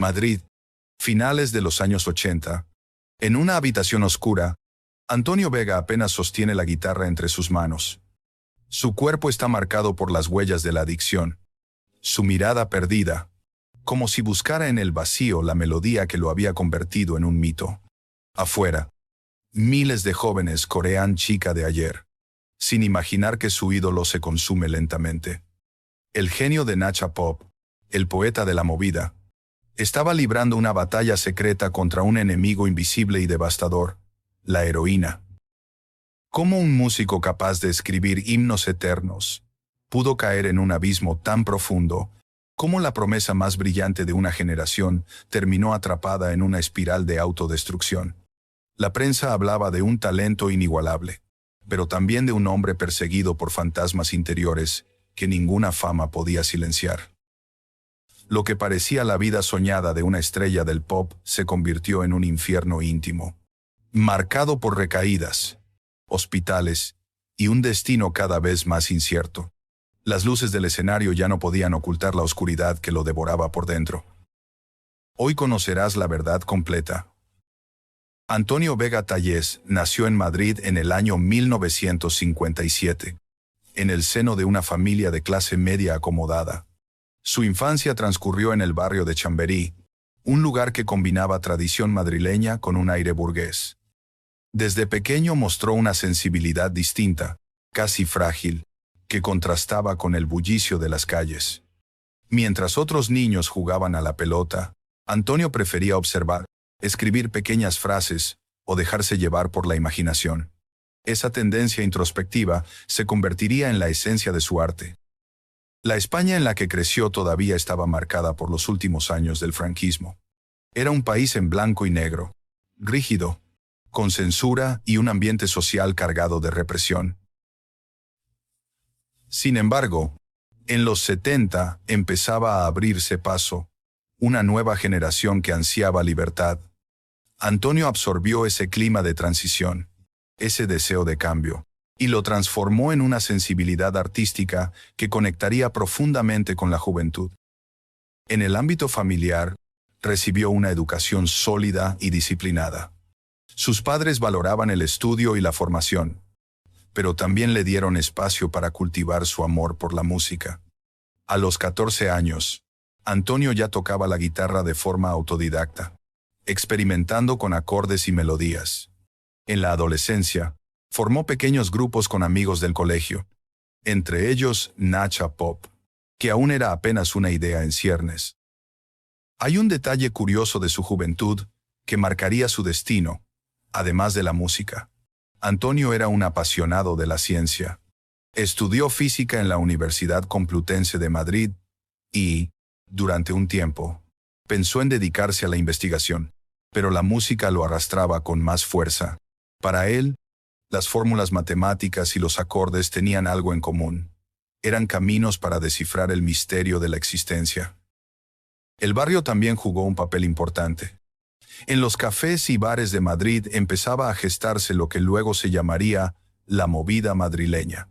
Madrid, finales de los años 80. En una habitación oscura, Antonio Vega apenas sostiene la guitarra entre sus manos. Su cuerpo está marcado por las huellas de la adicción. Su mirada perdida, como si buscara en el vacío la melodía que lo había convertido en un mito. Afuera, miles de jóvenes corean Chica de ayer, sin imaginar que su ídolo se consume lentamente. El genio de Nacha Pop, el poeta de la movida, estaba librando una batalla secreta contra un enemigo invisible y devastador, la heroína. ¿Cómo un músico capaz de escribir himnos eternos pudo caer en un abismo tan profundo? ¿Cómo la promesa más brillante de una generación terminó atrapada en una espiral de autodestrucción? La prensa hablaba de un talento inigualable, pero también de un hombre perseguido por fantasmas interiores que ninguna fama podía silenciar. Lo que parecía la vida soñada de una estrella del pop se convirtió en un infierno íntimo, marcado por recaídas, hospitales y un destino cada vez más incierto. Las luces del escenario ya no podían ocultar la oscuridad que lo devoraba por dentro. Hoy conocerás la verdad completa. Antonio Vega Tallés nació en Madrid en el año 1957, en el seno de una familia de clase media acomodada. Su infancia transcurrió en el barrio de Chamberí, un lugar que combinaba tradición madrileña con un aire burgués. Desde pequeño mostró una sensibilidad distinta, casi frágil, que contrastaba con el bullicio de las calles. Mientras otros niños jugaban a la pelota, Antonio prefería observar, escribir pequeñas frases o dejarse llevar por la imaginación. Esa tendencia introspectiva se convertiría en la esencia de su arte. La España en la que creció todavía estaba marcada por los últimos años del franquismo. Era un país en blanco y negro, rígido, con censura y un ambiente social cargado de represión. Sin embargo, en los 70 empezaba a abrirse paso una nueva generación que ansiaba libertad. Antonio absorbió ese clima de transición, ese deseo de cambio, y lo transformó en una sensibilidad artística que conectaría profundamente con la juventud. En el ámbito familiar, recibió una educación sólida y disciplinada. Sus padres valoraban el estudio y la formación, pero también le dieron espacio para cultivar su amor por la música. A los 14 años, Antonio ya tocaba la guitarra de forma autodidacta, experimentando con acordes y melodías. En la adolescencia, formó pequeños grupos con amigos del colegio, entre ellos Nacha Pop, que aún era apenas una idea en ciernes. Hay un detalle curioso de su juventud que marcaría su destino, además de la música. Antonio era un apasionado de la ciencia. Estudió física en la Universidad Complutense de Madrid y, durante un tiempo, pensó en dedicarse a la investigación, pero la música lo arrastraba con más fuerza. Para él, las fórmulas matemáticas y los acordes tenían algo en común. Eran caminos para descifrar el misterio de la existencia. El barrio también jugó un papel importante. En los cafés y bares de Madrid empezaba a gestarse lo que luego se llamaría la movida madrileña.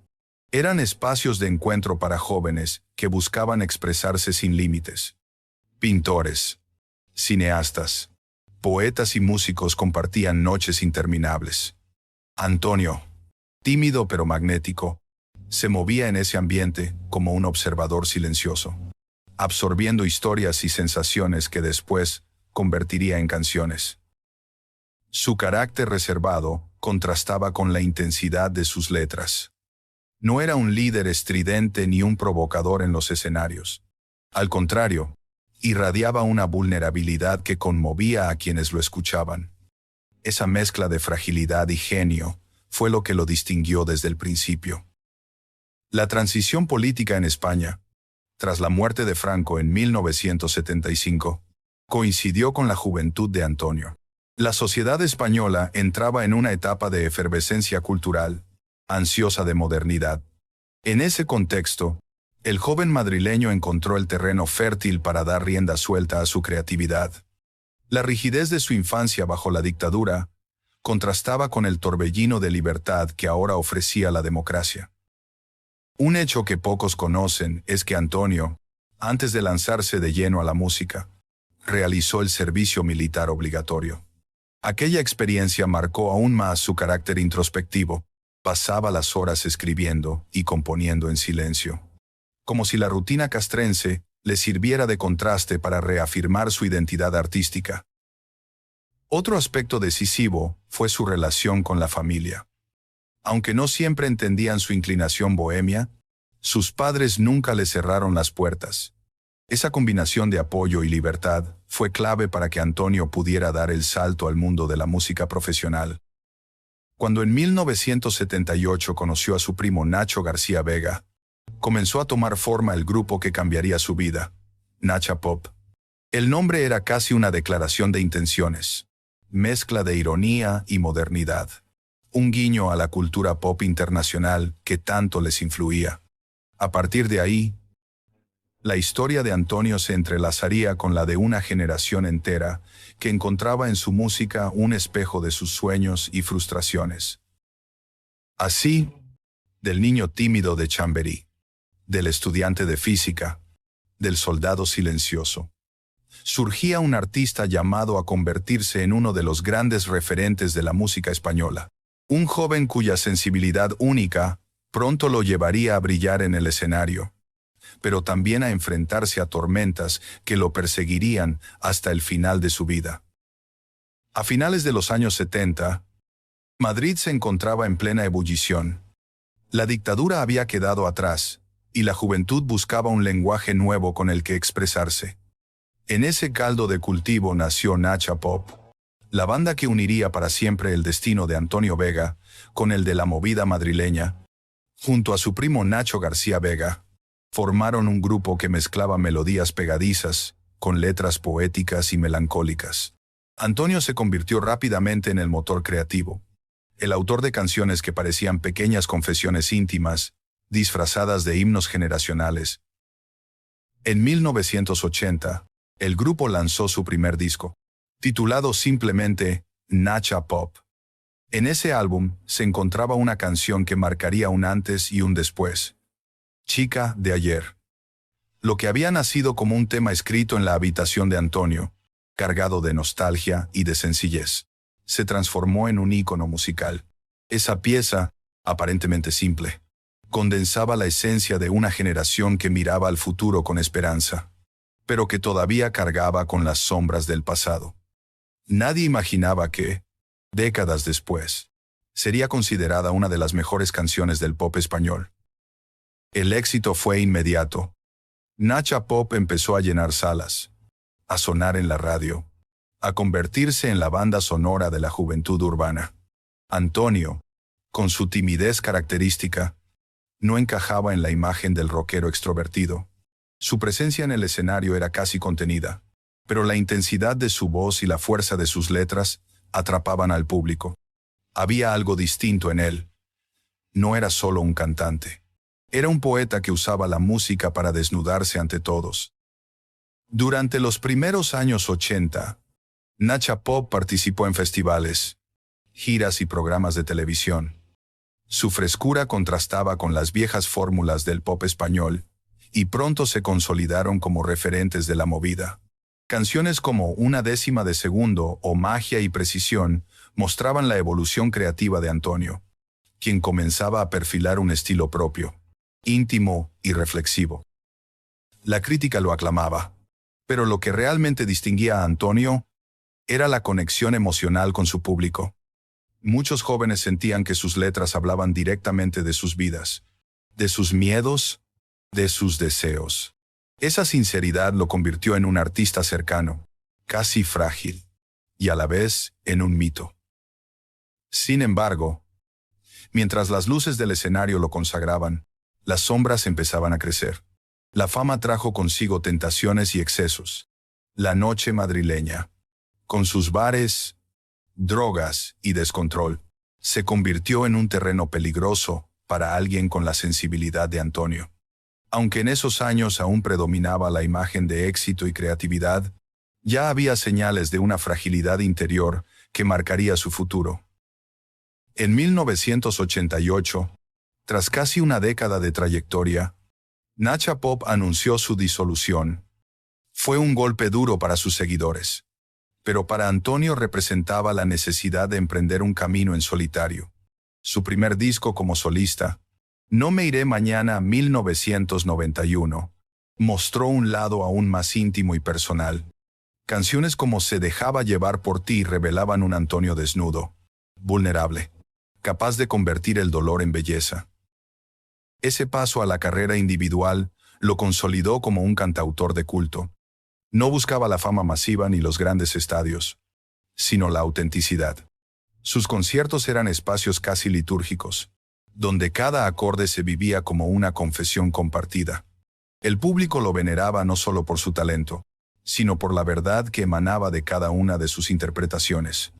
Eran espacios de encuentro para jóvenes que buscaban expresarse sin límites. Pintores, cineastas, poetas y músicos compartían noches interminables. Antonio, tímido pero magnético, se movía en ese ambiente como un observador silencioso, absorbiendo historias y sensaciones que después convertiría en canciones. Su carácter reservado contrastaba con la intensidad de sus letras. No era un líder estridente ni un provocador en los escenarios. Al contrario, irradiaba una vulnerabilidad que conmovía a quienes lo escuchaban. Esa mezcla de fragilidad y genio fue lo que lo distinguió desde el principio. La transición política en España, tras la muerte de Franco en 1975, coincidió con la juventud de Antonio. La sociedad española entraba en una etapa de efervescencia cultural, ansiosa de modernidad. En ese contexto, el joven madrileño encontró el terreno fértil para dar rienda suelta a su creatividad. La rigidez de su infancia bajo la dictadura contrastaba con el torbellino de libertad que ahora ofrecía la democracia. Un hecho que pocos conocen es que Antonio, antes de lanzarse de lleno a la música, realizó el servicio militar obligatorio. Aquella experiencia marcó aún más su carácter introspectivo. Pasaba las horas escribiendo y componiendo en silencio, como si la rutina castrense le sirviera de contraste para reafirmar su identidad artística. Otro aspecto decisivo fue su relación con la familia. Aunque no siempre entendían su inclinación bohemia, sus padres nunca le cerraron las puertas. Esa combinación de apoyo y libertad fue clave para que Antonio pudiera dar el salto al mundo de la música profesional. Cuando en 1978 conoció a su primo Nacho García Vega, comenzó a tomar forma el grupo que cambiaría su vida, Nacha Pop. El nombre era casi una declaración de intenciones, mezcla de ironía y modernidad, un guiño a la cultura pop internacional que tanto les influía. A partir de ahí, la historia de Antonio se entrelazaría con la de una generación entera que encontraba en su música un espejo de sus sueños y frustraciones. Así, del niño tímido de Chamberí, del estudiante de física, del soldado silencioso, surgía un artista llamado a convertirse en uno de los grandes referentes de la música española. Un joven cuya sensibilidad única pronto lo llevaría a brillar en el escenario, pero también a enfrentarse a tormentas que lo perseguirían hasta el final de su vida. A finales de los años 70, Madrid se encontraba en plena ebullición. La dictadura había quedado atrás, y la juventud buscaba un lenguaje nuevo con el que expresarse. En ese caldo de cultivo nació Nacha Pop, la banda que uniría para siempre el destino de Antonio Vega con el de la movida madrileña. Junto a su primo Nacho García Vega, formaron un grupo que mezclaba melodías pegadizas con letras poéticas y melancólicas. Antonio se convirtió rápidamente en el motor creativo, el autor de canciones que parecían pequeñas confesiones íntimas, disfrazadas de himnos generacionales. En 1980, el grupo lanzó su primer disco, titulado simplemente Nacha Pop. En ese álbum se encontraba una canción que marcaría un antes y un después, Chica de ayer. Lo que había nacido como un tema escrito en la habitación de Antonio, cargado de nostalgia y de sencillez, se transformó en un ícono musical. Esa pieza, aparentemente simple, condensaba la esencia de una generación que miraba al futuro con esperanza, pero que todavía cargaba con las sombras del pasado. Nadie imaginaba que, décadas después, sería considerada una de las mejores canciones del pop español. El éxito fue inmediato. Nacha Pop empezó a llenar salas, a sonar en la radio, a convertirse en la banda sonora de la juventud urbana. Antonio, con su timidez característica, no encajaba en la imagen del rockero extrovertido. Su presencia en el escenario era casi contenida, pero la intensidad de su voz y la fuerza de sus letras atrapaban al público. Había algo distinto en él. No era solo un cantante. Era un poeta que usaba la música para desnudarse ante todos. Durante los primeros años 80, Nacha Pop participó en festivales, giras y programas de televisión. Su frescura contrastaba con las viejas fórmulas del pop español, y pronto se consolidaron como referentes de la movida. Canciones como Una décima de segundo o Magia y precisión mostraban la evolución creativa de Antonio, quien comenzaba a perfilar un estilo propio, íntimo y reflexivo. La crítica lo aclamaba, pero lo que realmente distinguía a Antonio era la conexión emocional con su público. Muchos jóvenes sentían que sus letras hablaban directamente de sus vidas, de sus miedos, de sus deseos. Esa sinceridad lo convirtió en un artista cercano, casi frágil, y a la vez en un mito. Sin embargo, mientras las luces del escenario lo consagraban, las sombras empezaban a crecer. La fama trajo consigo tentaciones y excesos. La noche madrileña, con sus bares, drogas y descontrol, se convirtió en un terreno peligroso para alguien con la sensibilidad de Antonio. Aunque en esos años aún predominaba la imagen de éxito y creatividad, ya había señales de una fragilidad interior que marcaría su futuro. En 1988, tras casi una década de trayectoria, Nacha Pop anunció su disolución. Fue un golpe duro para sus seguidores, pero para Antonio representaba la necesidad de emprender un camino en solitario. Su primer disco como solista, No me iré mañana 1991, mostró un lado aún más íntimo y personal. Canciones como Se dejaba llevar por ti revelaban un Antonio desnudo, vulnerable, capaz de convertir el dolor en belleza. Ese paso a la carrera individual lo consolidó como un cantautor de culto. No buscaba la fama masiva ni los grandes estadios, sino la autenticidad. Sus conciertos eran espacios casi litúrgicos, donde cada acorde se vivía como una confesión compartida. El público lo veneraba no solo por su talento, sino por la verdad que emanaba de cada una de sus interpretaciones.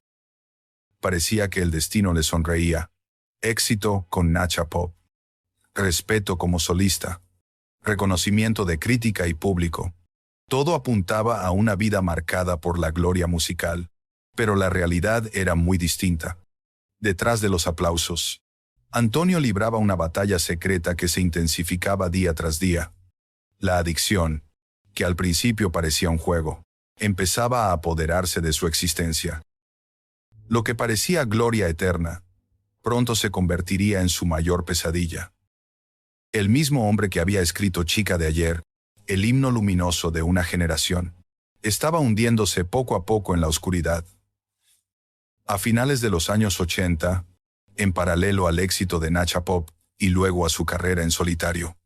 Parecía que el destino le sonreía. Éxito con Nacha Pop. Respeto como solista. Reconocimiento de crítica y público. Todo apuntaba a una vida marcada por la gloria musical, pero la realidad era muy distinta. Detrás de los aplausos, Antonio libraba una batalla secreta que se intensificaba día tras día. La adicción, que al principio parecía un juego, empezaba a apoderarse de su existencia. Lo que parecía gloria eterna, pronto se convertiría en su mayor pesadilla. El mismo hombre que había escrito Chica de ayer, el himno luminoso de una generación, estaba hundiéndose poco a poco en la oscuridad. A finales de los años 80, en paralelo al éxito de Nacha Pop y luego a su carrera en solitario,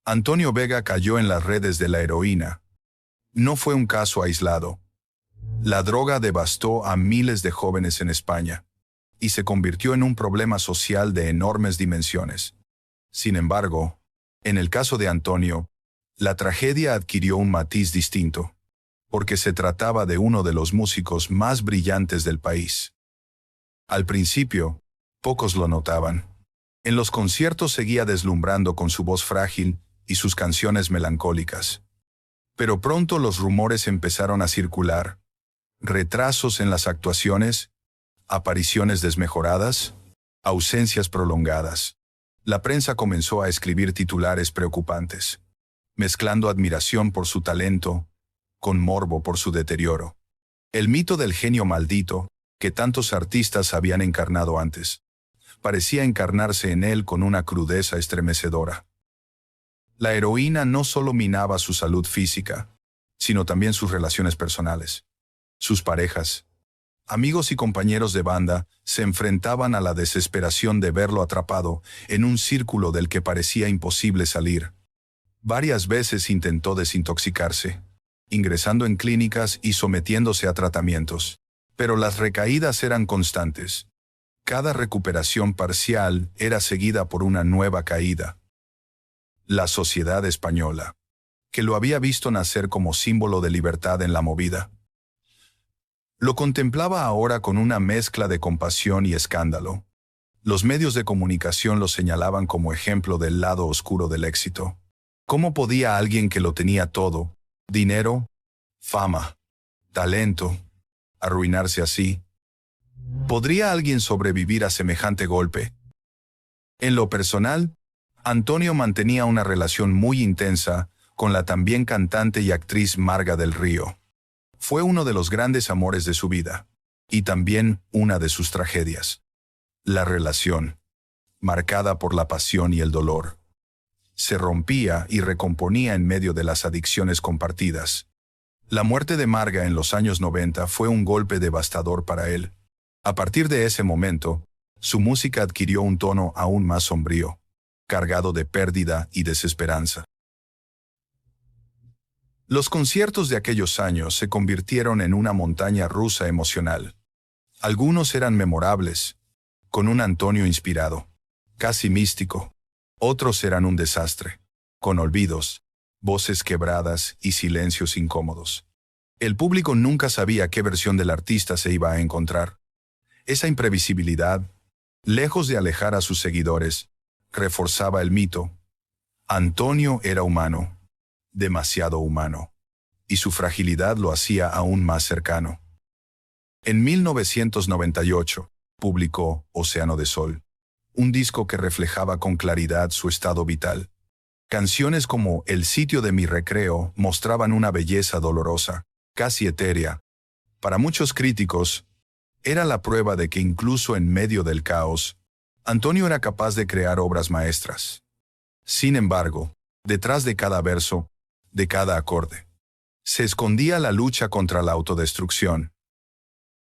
Antonio Vega cayó en las redes de la heroína. No fue un caso aislado. La droga devastó a miles de jóvenes en España y se convirtió en un problema social de enormes dimensiones. Sin embargo, en el caso de Antonio, la tragedia adquirió un matiz distinto, porque se trataba de uno de los músicos más brillantes del país. Al principio, pocos lo notaban. En los conciertos seguía deslumbrando con su voz frágil y sus canciones melancólicas. Pero pronto los rumores empezaron a circular. Retrasos en las actuaciones, apariciones desmejoradas, ausencias prolongadas. La prensa comenzó a escribir titulares preocupantes, mezclando admiración por su talento con morbo por su deterioro. El mito del genio maldito, que tantos artistas habían encarnado antes, parecía encarnarse en él con una crudeza estremecedora. La heroína no solo minaba su salud física, sino también sus relaciones personales. Sus parejas, amigos y compañeros de banda se enfrentaban a la desesperación de verlo atrapado en un círculo del que parecía imposible salir. Varias veces intentó desintoxicarse, ingresando en clínicas y sometiéndose a tratamientos, pero las recaídas eran constantes. Cada recuperación parcial era seguida por una nueva caída. La sociedad española, que lo había visto nacer como símbolo de libertad en la movida, lo contemplaba ahora con una mezcla de compasión y escándalo. Los medios de comunicación lo señalaban como ejemplo del lado oscuro del éxito. ¿Cómo podía alguien que lo tenía todo, dinero, fama, talento, arruinarse así? ¿Podría alguien sobrevivir a semejante golpe? En lo personal, Antonio mantenía una relación muy intensa con la también cantante y actriz Marga del Río. Fue uno de los grandes amores de su vida, y también una de sus tragedias. La relación, marcada por la pasión y el dolor, se rompía y recomponía en medio de las adicciones compartidas. La muerte de Marga en los años 90 fue un golpe devastador para él. A partir de ese momento, su música adquirió un tono aún más sombrío, cargado de pérdida y desesperanza. Los conciertos de aquellos años se convirtieron en una montaña rusa emocional. Algunos eran memorables, con un Antonio inspirado, casi místico. Otros eran un desastre, con olvidos, voces quebradas y silencios incómodos. El público nunca sabía qué versión del artista se iba a encontrar. Esa imprevisibilidad, lejos de alejar a sus seguidores, reforzaba el mito. Antonio era humano, demasiado humano, y su fragilidad lo hacía aún más cercano. En 1998, publicó Océano de Sol, un disco que reflejaba con claridad su estado vital. Canciones como El sitio de mi recreo mostraban una belleza dolorosa, casi etérea. Para muchos críticos, era la prueba de que incluso en medio del caos, Antonio era capaz de crear obras maestras. Sin embargo, detrás de cada verso, de cada acorde, se escondía la lucha contra la autodestrucción.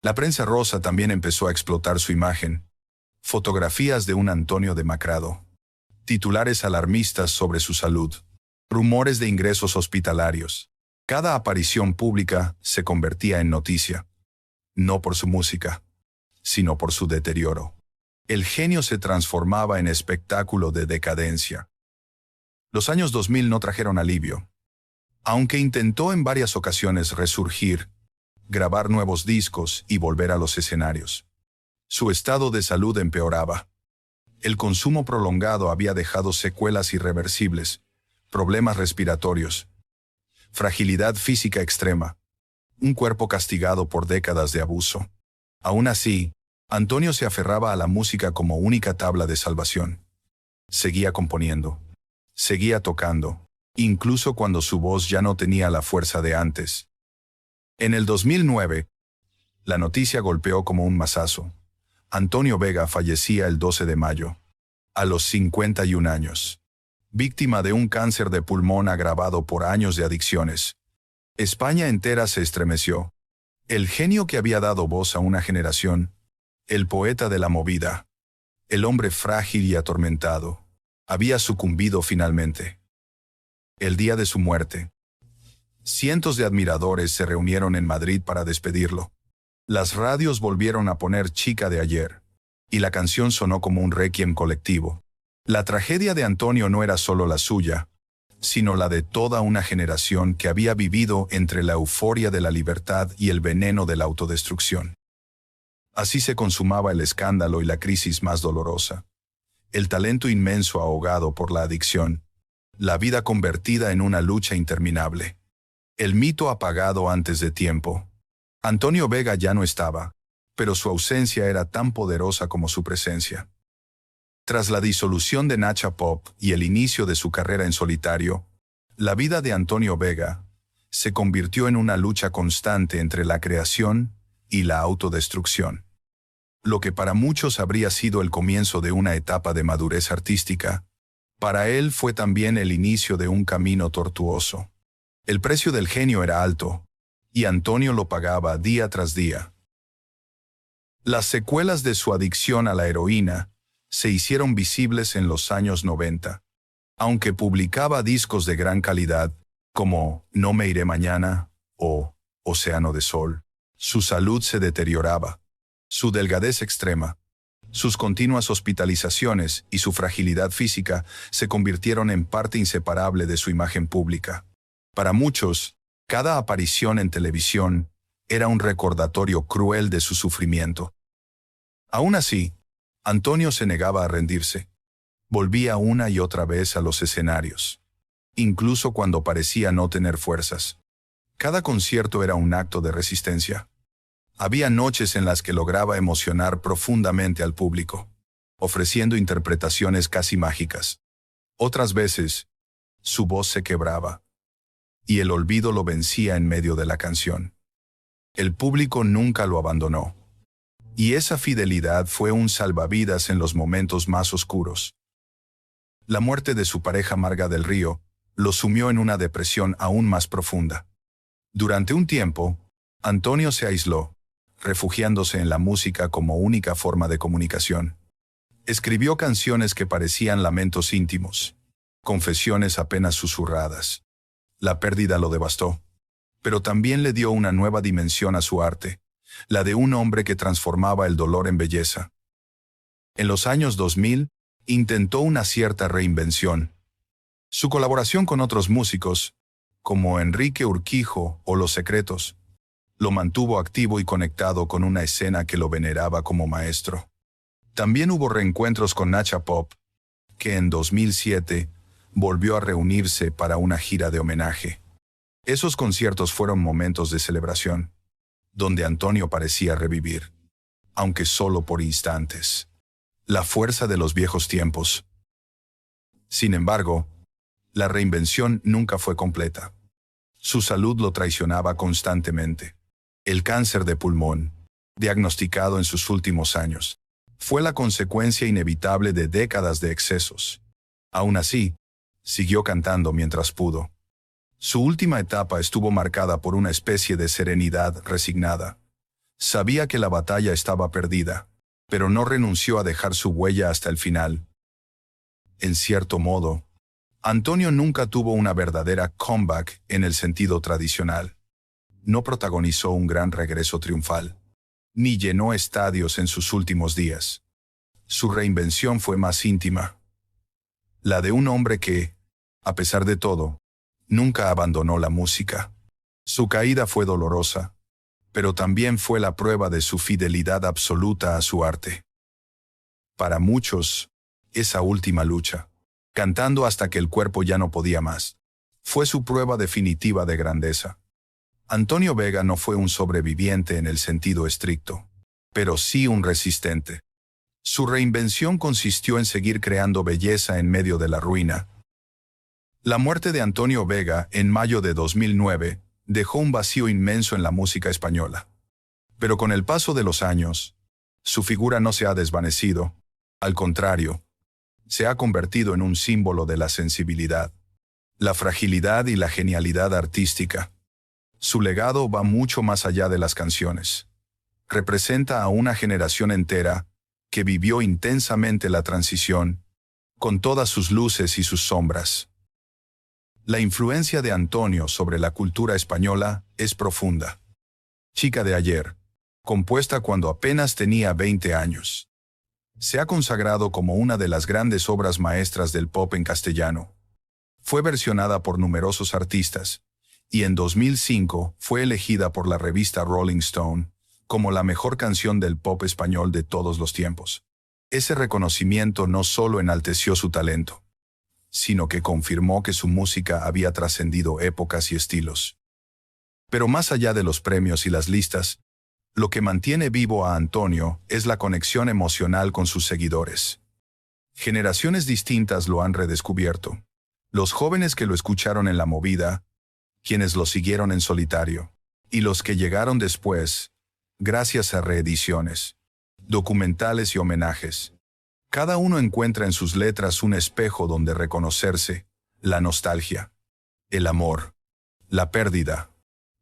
La prensa rosa también empezó a explotar su imagen. Fotografías de un Antonio demacrado, titulares alarmistas sobre su salud, rumores de ingresos hospitalarios. Cada aparición pública se convertía en noticia, no por su música, sino por su deterioro. El genio se transformaba en espectáculo de decadencia. Los años 2000 no trajeron alivio. Aunque intentó en varias ocasiones resurgir, grabar nuevos discos y volver a los escenarios, su estado de salud empeoraba. El consumo prolongado había dejado secuelas irreversibles, problemas respiratorios, fragilidad física extrema, un cuerpo castigado por décadas de abuso. Aún así, Antonio se aferraba a la música como única tabla de salvación. Seguía componiendo, seguía tocando, incluso cuando su voz ya no tenía la fuerza de antes. En el 2009, la noticia golpeó como un mazazo. Antonio Vega fallecía el 12 de mayo, a los 51 años, víctima de un cáncer de pulmón agravado por años de adicciones. España entera se estremeció. El genio que había dado voz a una generación, el poeta de la movida, el hombre frágil y atormentado, había sucumbido finalmente. El día de su muerte, cientos de admiradores se reunieron en Madrid para despedirlo. Las radios volvieron a poner Chica de ayer, y la canción sonó como un requiem colectivo. La tragedia de Antonio no era solo la suya, sino la de toda una generación que había vivido entre la euforia de la libertad y el veneno de la autodestrucción. Así se consumaba el escándalo y la crisis más dolorosa. El talento inmenso ahogado por la adicción, la vida convertida en una lucha interminable. El mito apagado antes de tiempo. Antonio Vega ya no estaba, pero su ausencia era tan poderosa como su presencia. Tras la disolución de Nacha Pop y el inicio de su carrera en solitario, la vida de Antonio Vega se convirtió en una lucha constante entre la creación y la autodestrucción. Lo que para muchos habría sido el comienzo de una etapa de madurez artística, para él fue también el inicio de un camino tortuoso. El precio del genio era alto, y Antonio lo pagaba día tras día. Las secuelas de su adicción a la heroína se hicieron visibles en los años 90. Aunque publicaba discos de gran calidad, como No me iré mañana o Océano de Sol, su salud se deterioraba. Su delgadez extrema, sus continuas hospitalizaciones y su fragilidad física se convirtieron en parte inseparable de su imagen pública. Para muchos, cada aparición en televisión era un recordatorio cruel de su sufrimiento. Aún así, Antonio se negaba a rendirse. Volvía una y otra vez a los escenarios, incluso cuando parecía no tener fuerzas. Cada concierto era un acto de resistencia. Había noches en las que lograba emocionar profundamente al público, ofreciendo interpretaciones casi mágicas. Otras veces, su voz se quebraba, y el olvido lo vencía en medio de la canción. El público nunca lo abandonó, y esa fidelidad fue un salvavidas en los momentos más oscuros. La muerte de su pareja Marga del Río lo sumió en una depresión aún más profunda. Durante un tiempo, Antonio se aisló, refugiándose en la música como única forma de comunicación. Escribió canciones que parecían lamentos íntimos, confesiones apenas susurradas. La pérdida lo devastó, pero también le dio una nueva dimensión a su arte, la de un hombre que transformaba el dolor en belleza. En los años 2000, intentó una cierta reinvención. Su colaboración con otros músicos, como Enrique Urquijo o Los Secretos, lo mantuvo activo y conectado con una escena que lo veneraba como maestro. También hubo reencuentros con Nacha Pop, que en 2007 volvió a reunirse para una gira de homenaje. Esos conciertos fueron momentos de celebración, donde Antonio parecía revivir, aunque solo por instantes, la fuerza de los viejos tiempos. Sin embargo, La reinvención nunca fue completa. Su salud lo traicionaba constantemente. El cáncer de pulmón, diagnosticado en sus últimos años, fue la consecuencia inevitable de décadas de excesos. Aún así, siguió cantando mientras pudo. Su última etapa estuvo marcada por una especie de serenidad resignada. Sabía que la batalla estaba perdida, pero no renunció a dejar su huella hasta el final. En cierto modo, Antonio nunca tuvo una verdadera comeback en el sentido tradicional. No protagonizó un gran regreso triunfal, ni llenó estadios en sus últimos días. Su reinvención fue más íntima. La de un hombre que, a pesar de todo, nunca abandonó la música. Su caída fue dolorosa, pero también fue la prueba de su fidelidad absoluta a su arte. Para muchos, esa última lucha, cantando hasta que el cuerpo ya no podía más, fue su prueba definitiva de grandeza. Antonio Vega no fue un sobreviviente en el sentido estricto, pero sí un resistente. Su reinvención consistió en seguir creando belleza en medio de la ruina. La muerte de Antonio Vega en mayo de 2009 dejó un vacío inmenso en la música española. Pero con el paso de los años, su figura no se ha desvanecido. Al contrario, se ha convertido en un símbolo de la sensibilidad, la fragilidad y la genialidad artística. Su legado va mucho más allá de las canciones. Representa a una generación entera que vivió intensamente la transición, con todas sus luces y sus sombras. La influencia de Antonio sobre la cultura española es profunda. Chica de ayer, compuesta cuando apenas tenía 20 años. Se ha consagrado como una de las grandes obras maestras del pop en castellano. Fue versionada por numerosos artistas, y en 2005 fue elegida por la revista Rolling Stone como la mejor canción del pop español de todos los tiempos. Ese reconocimiento no solo enalteció su talento, sino que confirmó que su música había trascendido épocas y estilos. Pero más allá de los premios y las listas, lo que mantiene vivo a Antonio es la conexión emocional con sus seguidores. Generaciones distintas lo han redescubierto. Los jóvenes que lo escucharon en la movida, quienes lo siguieron en solitario, y los que llegaron después, gracias a reediciones, documentales y homenajes. Cada uno encuentra en sus letras un espejo donde reconocerse, la nostalgia, el amor, la pérdida,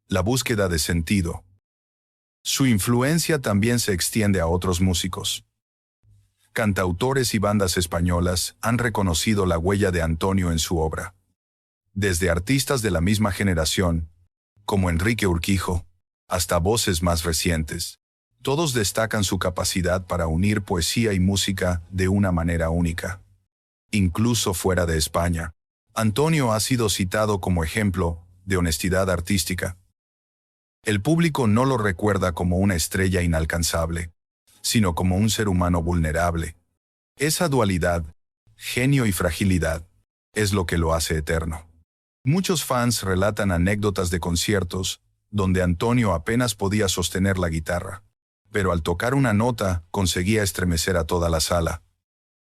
la búsqueda de sentido. Su influencia también se extiende a otros músicos. Cantautores y bandas españolas han reconocido la huella de Antonio en su obra. Desde artistas de la misma generación, como Enrique Urquijo, hasta voces más recientes, todos destacan su capacidad para unir poesía y música de una manera única. Incluso fuera de España, Antonio ha sido citado como ejemplo de honestidad artística. El público no lo recuerda como una estrella inalcanzable, sino como un ser humano vulnerable. Esa dualidad, genio y fragilidad, es lo que lo hace eterno. Muchos fans relatan anécdotas de conciertos donde Antonio apenas podía sostener la guitarra, pero al tocar una nota conseguía estremecer a toda la sala.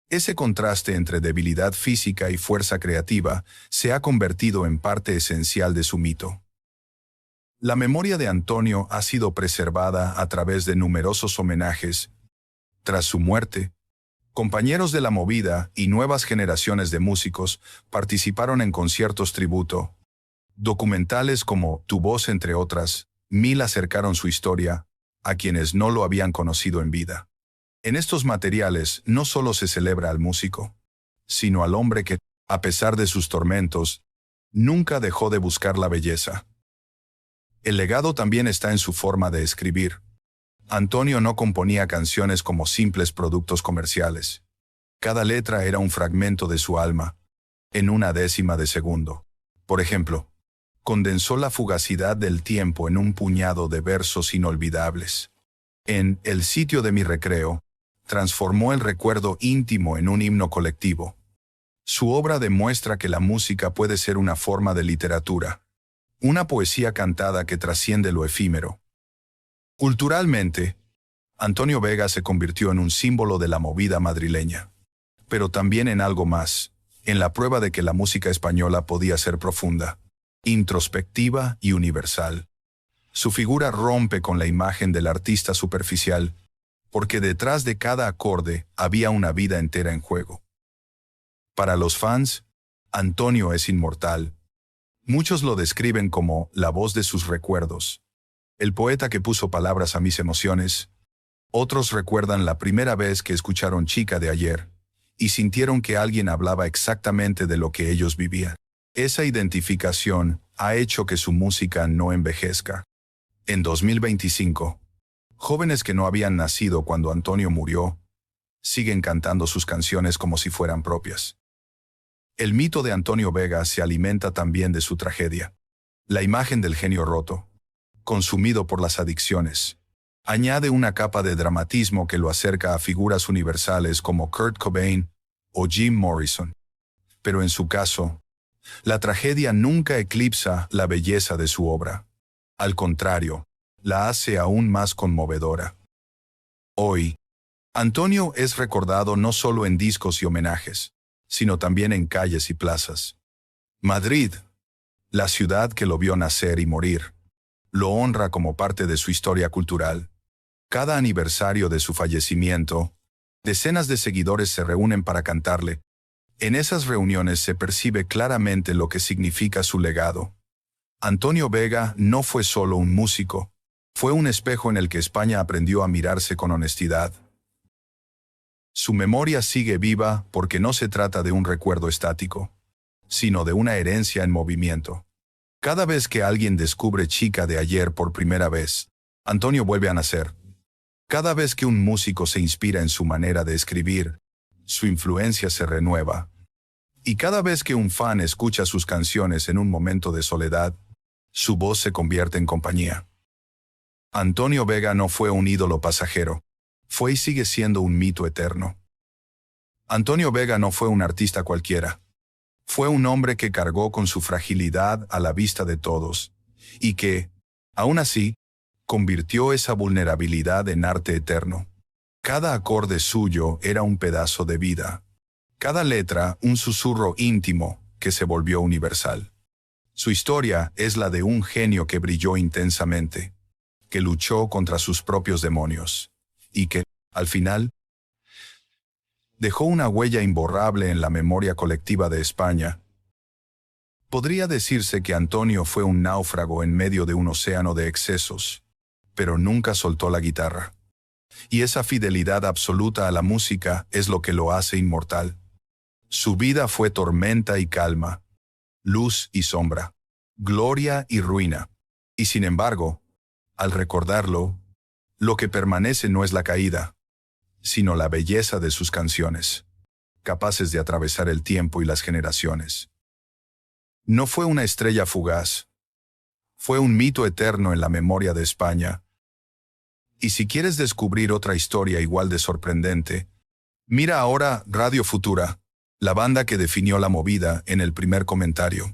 Ese contraste entre debilidad física y fuerza creativa se ha convertido en parte esencial de su mito. La memoria de Antonio ha sido preservada a través de numerosos homenajes. Tras su muerte, compañeros de la movida y nuevas generaciones de músicos participaron en conciertos tributo. Documentales como Tu voz, entre otras, acercaron su historia a quienes no lo habían conocido en vida. En estos materiales no solo se celebra al músico, sino al hombre que, a pesar de sus tormentos, nunca dejó de buscar la belleza. El legado también está en su forma de escribir. Antonio no componía canciones como simples productos comerciales. Cada letra era un fragmento de su alma, en una décima de segundo. Por ejemplo, condensó la fugacidad del tiempo en un puñado de versos inolvidables. En El sitio de mi recreo, transformó el recuerdo íntimo en un himno colectivo. Su obra demuestra que la música puede ser una forma de literatura, una poesía cantada que trasciende lo efímero. Culturalmente, Antonio Vega se convirtió en un símbolo de la movida madrileña, pero también en algo más, en la prueba de que la música española podía ser profunda, introspectiva y universal. Su figura rompe con la imagen del artista superficial, porque detrás de cada acorde había una vida entera en juego. Para los fans, Antonio es inmortal. Muchos lo describen como la voz de sus recuerdos, el poeta que puso palabras a mis emociones. Otros recuerdan la primera vez que escucharon Chica de ayer y sintieron que alguien hablaba exactamente de lo que ellos vivían. Esa identificación ha hecho que su música no envejezca. En 2025, jóvenes que no habían nacido cuando Antonio murió, siguen cantando sus canciones como si fueran propias. El mito de Antonio Vega se alimenta también de su tragedia. La imagen del genio roto, consumido por las adicciones, añade una capa de dramatismo que lo acerca a figuras universales como Kurt Cobain o Jim Morrison. Pero en su caso, la tragedia nunca eclipsa la belleza de su obra. Al contrario, la hace aún más conmovedora. Hoy, Antonio es recordado no solo en discos y homenajes, sino también en calles y plazas. Madrid, la ciudad que lo vio nacer y morir, lo honra como parte de su historia cultural. Cada aniversario de su fallecimiento, decenas de seguidores se reúnen para cantarle. En esas reuniones se percibe claramente lo que significa su legado. Antonio Vega no fue solo un músico, fue un espejo en el que España aprendió a mirarse con honestidad. Su memoria sigue viva porque no se trata de un recuerdo estático, sino de una herencia en movimiento. Cada vez que alguien descubre Chica de ayer por primera vez, Antonio vuelve a nacer. Cada vez que un músico se inspira en su manera de escribir, su influencia se renueva. Y cada vez que un fan escucha sus canciones en un momento de soledad, su voz se convierte en compañía. Antonio Vega no fue un ídolo pasajero, fue y sigue siendo un mito eterno. Antonio Vega no fue un artista cualquiera. Fue un hombre que cargó con su fragilidad a la vista de todos, y que, aún así, convirtió esa vulnerabilidad en arte eterno. Cada acorde suyo era un pedazo de vida. Cada letra un susurro íntimo que se volvió universal. Su historia es la de un genio que brilló intensamente, que luchó contra sus propios demonios, y que, al final, dejó una huella imborrable en la memoria colectiva de España. Podría decirse que Antonio fue un náufrago en medio de un océano de excesos, pero nunca soltó la guitarra. Y esa fidelidad absoluta a la música es lo que lo hace inmortal. Su vida fue tormenta y calma, luz y sombra, gloria y ruina. Y sin embargo, al recordarlo, lo que permanece no es la caída, sino la belleza de sus canciones, capaces de atravesar el tiempo y las generaciones. No fue una estrella fugaz, fue un mito eterno en la memoria de España. Y si quieres descubrir otra historia igual de sorprendente, mira ahora Radio Futura, la banda que definió la movida, en el primer comentario.